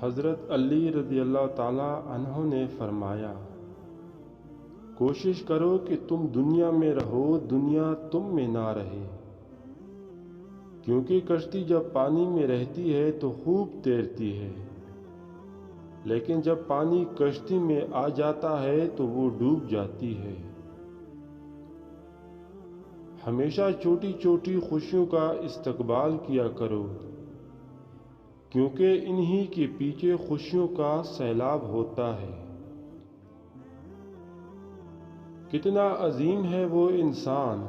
حضرت علی رضی اللہ تعالیٰ عنہ نے فرمایا، کوشش کرو کہ تم دنیا میں رہو، دنیا تم میں نہ رہے، کیونکہ کشتی جب پانی میں رہتی ہے تو خوب تیرتی ہے، لیکن جب پانی کشتی میں آ جاتا ہے تو وہ ڈوب جاتی ہے۔ ہمیشہ چھوٹی چھوٹی خوشیوں کا استقبال کیا کرو، کیونکہ انہی کے پیچھے خوشیوں کا سیلاب ہوتا ہے۔ کتنا عظیم ہے وہ انسان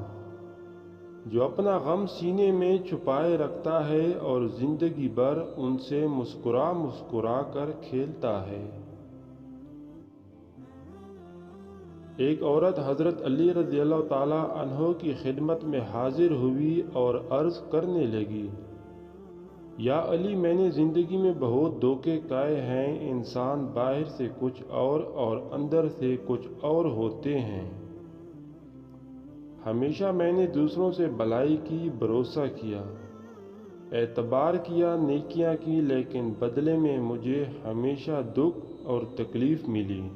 جو اپنا غم سینے میں چھپائے رکھتا ہے اور زندگی بھر ان سے مسکرا مسکرا کر کھیلتا ہے۔ ایک عورت حضرت علی رضی اللہ تعالیٰ عنہ کی خدمت میں حاضر ہوئی اور عرض کرنے لگی، یا علی، میں نے زندگی میں بہت دھوکے کھائے ہیں، انسان باہر سے کچھ اور اندر سے کچھ اور ہوتے ہیں۔ ہمیشہ میں نے دوسروں سے بھلائی کی، بھروسہ کیا، اعتبار کیا، نیکیاں کی، لیکن بدلے میں مجھے ہمیشہ دکھ اور تکلیف ملی۔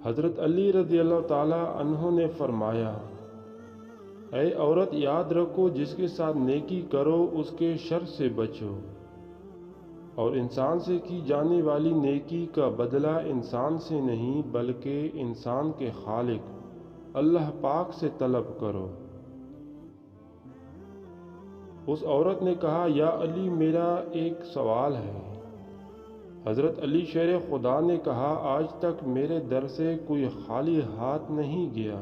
حضرت علی رضی اللہ تعالیٰ عنہ نے فرمایا، اے عورت، یاد رکھو، جس کے ساتھ نیکی کرو اس کے شر سے بچو، اور انسان سے کی جانے والی نیکی کا بدلہ انسان سے نہیں بلکہ انسان کے خالق اللہ پاک سے طلب کرو۔ اس عورت نے کہا، یا علی، میرا ایک سوال ہے۔ حضرت علی شیر خدا نے کہا، آج تک میرے در سے کوئی خالی ہاتھ نہیں گیا،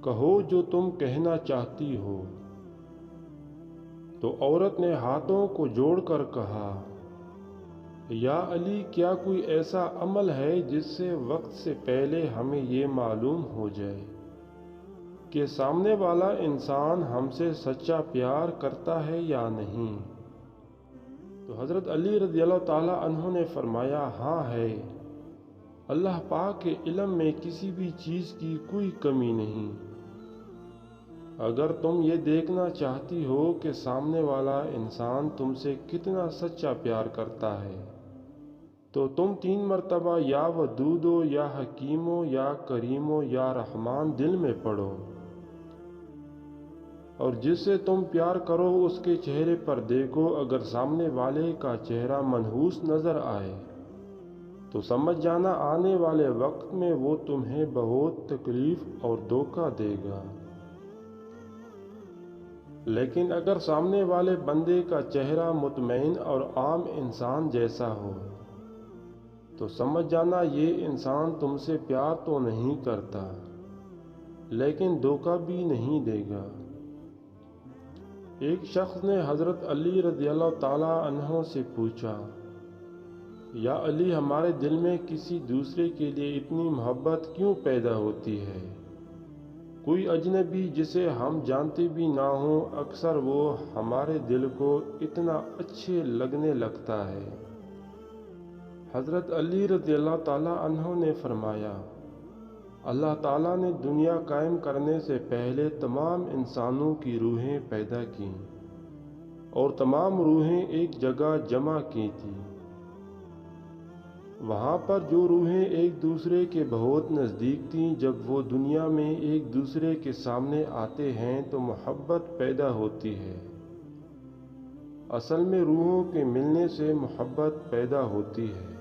کہو جو تم کہنا چاہتی ہو۔ تو عورت نے ہاتھوں کو جوڑ کر کہا، یا علی، کیا کوئی ایسا عمل ہے جس سے وقت سے پہلے ہمیں یہ معلوم ہو جائے کہ سامنے والا انسان ہم سے سچا پیار کرتا ہے یا نہیں؟ تو حضرت علی رضی اللہ تعالیٰ عنہ نے فرمایا، ہاں ہے، اللہ پاک کے علم میں کسی بھی چیز کی کوئی کمی نہیں۔ اگر تم یہ دیکھنا چاہتی ہو کہ سامنے والا انسان تم سے کتنا سچا پیار کرتا ہے تو تم 3 مرتبہ یا ودودو یا حکیمو یا کریمو یا رحمان دل میں پڑھو، اور جس سے تم پیار کرو اس کے چہرے پر دیکھو، اگر سامنے والے کا چہرہ منحوس نظر آئے تو سمجھ جانا آنے والے وقت میں وہ تمہیں بہت تکلیف اور دھوکہ دے گا۔ لیکن اگر سامنے والے بندے کا چہرہ مطمئن اور عام انسان جیسا ہو تو سمجھ جانا یہ انسان تم سے پیار تو نہیں کرتا لیکن دھوکہ بھی نہیں دے گا۔ ایک شخص نے حضرت علی رضی اللہ تعالیٰ عنہ سے پوچھا، یا علی، ہمارے دل میں کسی دوسرے کے لیے اتنی محبت کیوں پیدا ہوتی ہے؟ کوئی اجنبی جسے ہم جانتے بھی نہ ہوں، اکثر وہ ہمارے دل کو اتنا اچھے لگنے لگتا ہے۔ حضرت علی رضی اللہ تعالیٰ عنہ نے فرمایا، اللہ تعالیٰ نے دنیا قائم کرنے سے پہلے تمام انسانوں کی روحیں پیدا کیں اور تمام روحیں ایک جگہ جمع کی تھیں۔ وہاں پر جو روحیں ایک دوسرے کے بہت نزدیک تھیں، جب وہ دنیا میں ایک دوسرے کے سامنے آتے ہیں تو محبت پیدا ہوتی ہے۔ اصل میں روحوں کے ملنے سے محبت پیدا ہوتی ہے۔